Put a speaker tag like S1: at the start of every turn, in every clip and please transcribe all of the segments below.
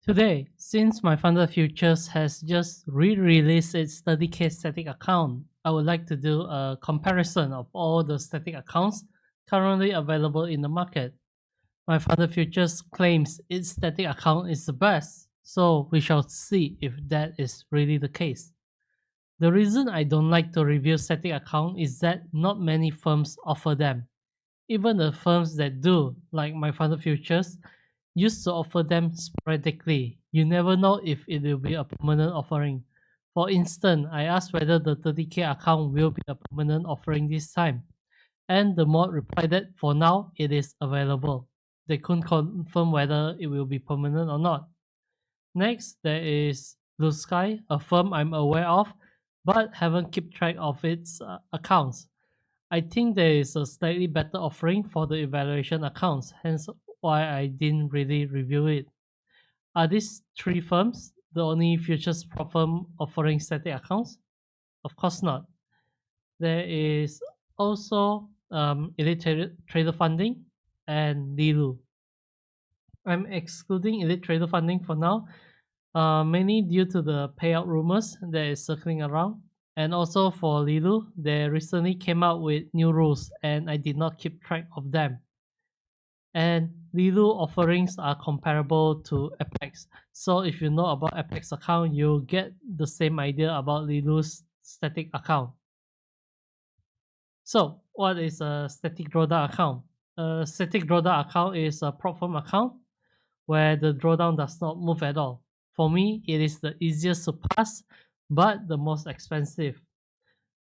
S1: Today, since MyFundedFutures has just re-released its 30K static account, I would like to do a comparison of all the static accounts currently available in the market. MyFundedFutures claims its static account is the best, so we shall see if that is really the case. The reason I don't like to review static account is that not many firms offer them. Even the firms that do, like MyFundedFutures, used to offer them sporadically. You never know if it will be a permanent offering. For instance, I asked whether the 30K account will be a permanent offering this time, and the mod replied that for now it is available. They couldn't confirm whether it will be permanent or not. Next, there is Blue Sky, a firm I'm aware of, but haven't kept track of its accounts. I think there is a slightly better offering for the evaluation accounts, hence why I didn't really review it. Are these three firms the only futures prop firm offering static accounts? Of course not. There is also Elite Trader Funding and Lilu. I'm excluding Elite Trader Funding for now, mainly due to the payout rumors that is circling around. And also for Lilu, they recently came out with new rules and I did not keep track of them. And Lilu offerings are comparable to Apex. So if you know about Apex account, you'll get the same idea about Lilu's static account. So what is a static drawdown account? A static drawdown account is a prop firm account where the drawdown does not move at all. For me, it is the easiest to pass, but the most expensive.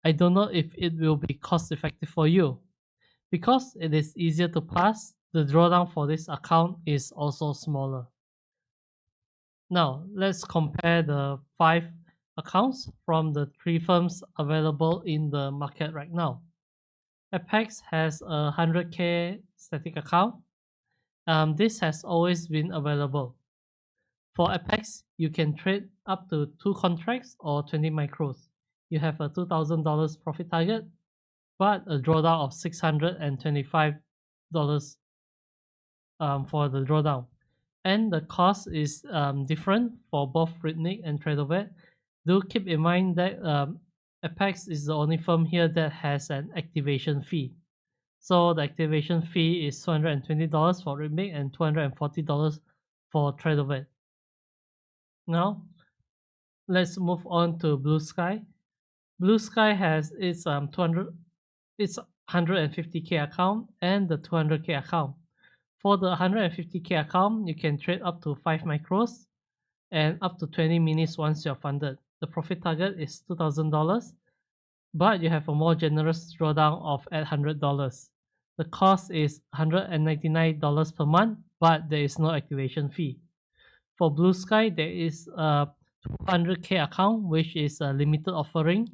S1: I don't know if it will be cost effective for you. Because it is easier to pass, the drawdown for this account is also smaller. Now, let's compare the 5 accounts from the 3 firms available in the market right now. Apex has a 100K static account. This has always been available. For Apex, you can trade up to 2 contracts or 20 micros. You have a $2,000 profit target, but a drawdown of $625 for the drawdown. And the cost is different for both Ritnik and TraderVet. Do keep in mind that Apex is the only firm here that has an activation fee. So the activation fee is $220 for Ritnik and $240 for TraderVet. Now, let's move on to Blue Sky. Blue Sky has its 150K account and the 200K account. For the 150K account, you can trade up to 5 micros and up to 20 minutes once you're funded. The profit target is $2,000, but you have a more generous drawdown of $800. The cost is $199 per month, but there is no activation fee. For Blue Sky, there is a 200K account, which is a limited offering.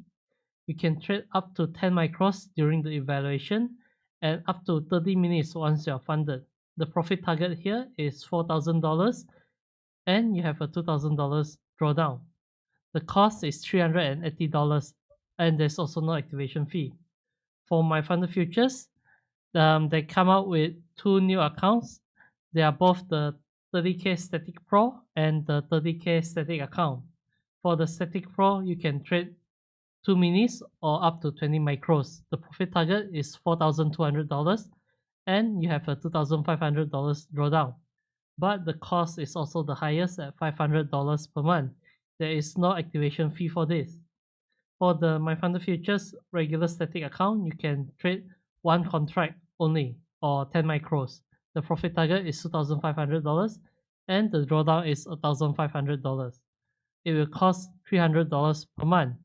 S1: You can trade up to 10 micros during the evaluation and up to 30 minutes once you're funded. The profit target here is $4,000 and you have a $2,000 drawdown. The cost is $380 and there's also no activation fee. For MyFundedFutures, they come out with 2 new accounts. They are both the 30K Static Pro and the 30K Static account. For the Static Pro, you can trade 2 minis or up to 20 micros. The profit target is $4,200 and you have a $2,500 drawdown. But the cost is also the highest at $500 per month. There is no activation fee for this. For the MyFundedFutures regular static account, you can trade 1 contract only or 10 micros. The profit target is $2,500 and the drawdown is $1,500. It will cost $300 per month.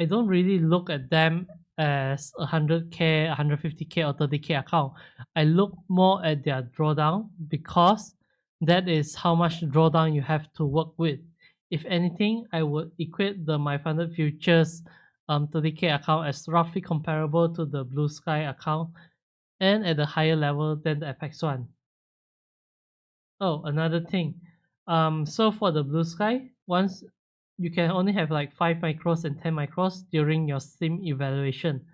S1: I don't really look at them as 100K, 150K or 30K account. I look more at their drawdown because that is how much drawdown you have to work with. If anything, I would equate the MyFundedFutures 30K account as roughly comparable to the Blue Sky account and at a higher level than the Apex one. Oh, another thing. So for the Blue Sky, once you can only have like 5 micros and 10 micros during your SIM evaluation.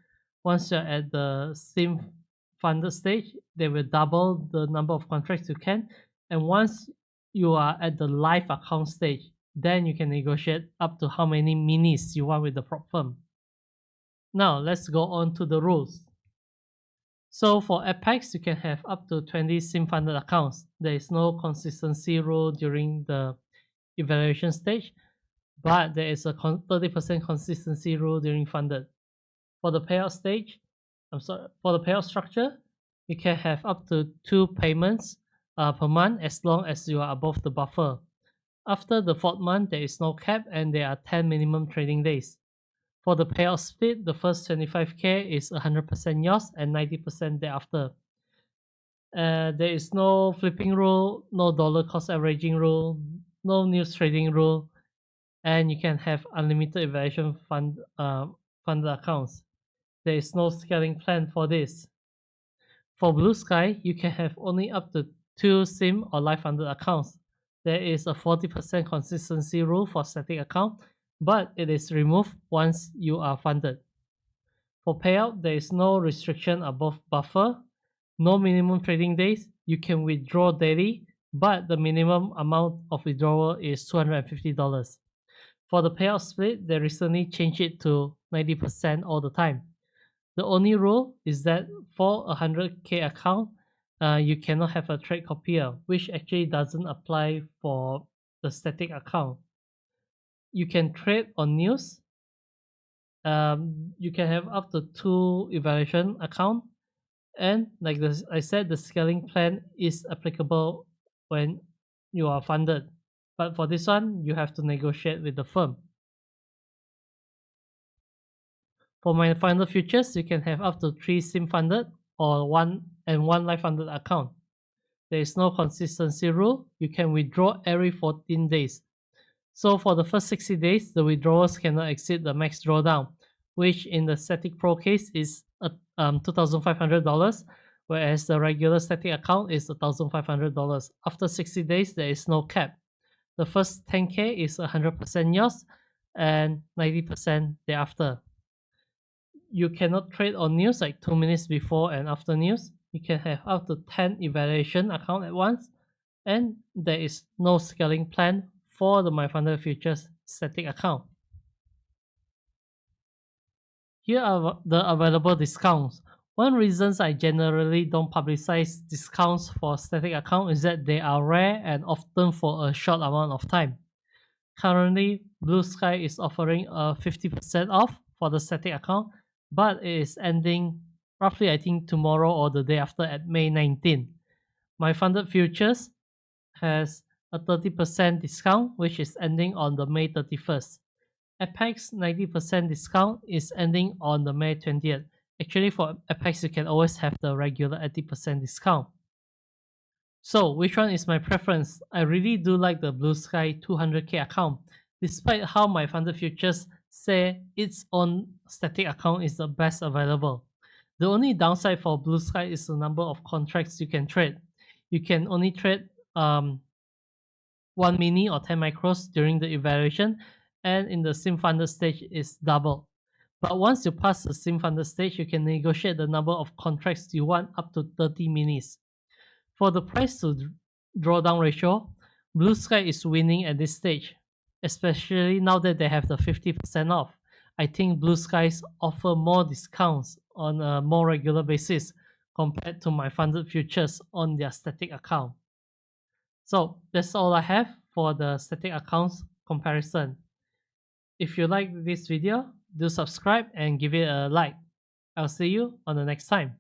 S1: Once you're at the SIM funded stage, they will double the number of contracts you can. And once you are at the live account stage, then you can negotiate up to how many minis you want with the prop firm. Now let's go on to the rules. So for Apex, you can have up to 20 SIM funded accounts. There is no consistency rule during the evaluation stage, but there is a 30% consistency rule during funded. For the payout stage, for the payout structure, you can have up to 2 payments per month as long as you are above the buffer. After the 4th month, there is no cap and there are 10 minimum trading days. For the payout split, the first 25k is 100% yours and 90% thereafter. There is no flipping rule, no dollar cost averaging rule, no news trading rule, and you can have unlimited evaluation funded accounts. There is no scaling plan for this. For Blue Sky, you can have only up to 2 SIM or live funded accounts. There is a 40% consistency rule for static account, but it is removed once you are funded. For payout, there is no restriction above buffer, no minimum trading days. You can withdraw daily, but the minimum amount of withdrawal is $250. For the payout split, they recently changed it to 90% all the time. The only rule is that for a 100k account, you cannot have a trade copier, which actually doesn't apply for the static account. You can trade on news. You can have up to 2 evaluation account, and like I said, the scaling plan is applicable when you are funded. But for this one, you have to negotiate with the firm. For MyFundedFutures, you can have up to 3 SIM funded or 1 live funded account. There is no consistency rule. You can withdraw every 14 days. So for the first 60 days, the withdrawals cannot exceed the max drawdown, which in the static pro case is $2,500, whereas the regular static account is $1,500. After 60 days, there is no cap. The first 10k is 100% yours and 90% thereafter. You cannot trade on news like 2 minutes before and after news. You can have up to 10 evaluation accounts at once, and there is no scaling plan for the MyFundedFutures static account. Here are the available discounts. One reason I generally don't publicize discounts for static account is that they are rare and often for a short amount of time. Currently, Blue Sky is offering a 50% off for the static account, but it is ending roughly I think tomorrow or the day after at May 19. MyFundedFutures has a 30% discount which is ending on the May 31st. Apex 90% discount is ending on the May 20th. Actually for Apex you can always have the regular 80% discount. So which one is my preference? I really do like the Blue Sky 200k account, despite how MyFundedFutures say its own static account is the best available. The only downside for Blue Sky is the number of contracts you can trade. You can only trade 1 mini or 10 micros during the evaluation, and in the SIM funded stage is double. But once you pass the SIM funded stage, you can negotiate the number of contracts you want up to 30 minis. For the price to drawdown ratio, Blue Sky is winning at this stage, especially now that they have the 50% off. I think Blue Skies offer more discounts on a more regular basis compared to MyFundedFutures on their static account. So that's all I have for the static accounts comparison. If you like this video, do subscribe and give it a like. I'll see you on the next time.